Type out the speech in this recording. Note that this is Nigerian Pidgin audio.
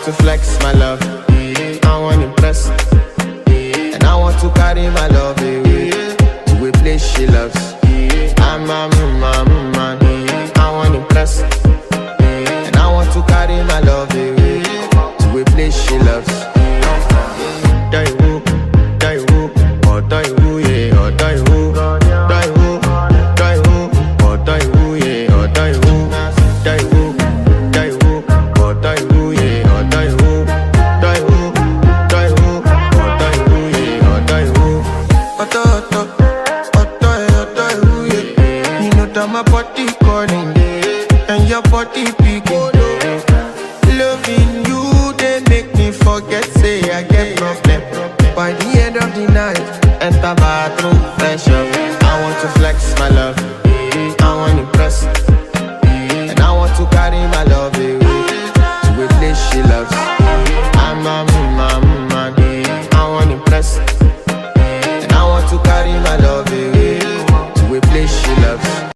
want to flex my love, I want to impress, and I want to carry my love away to a place she loves. I'm a man, I want to impress, and I want to carry my love away to a place she loves. Die who, or die who, yeah, or die who, die who, or die who, yeah, or die who, die who, or die who, yeah, or die who, or die who, yeah, or die who. You know that my body calling, and your body picking. Loving you, they make me forget, say I get problem. By the end of the night, enter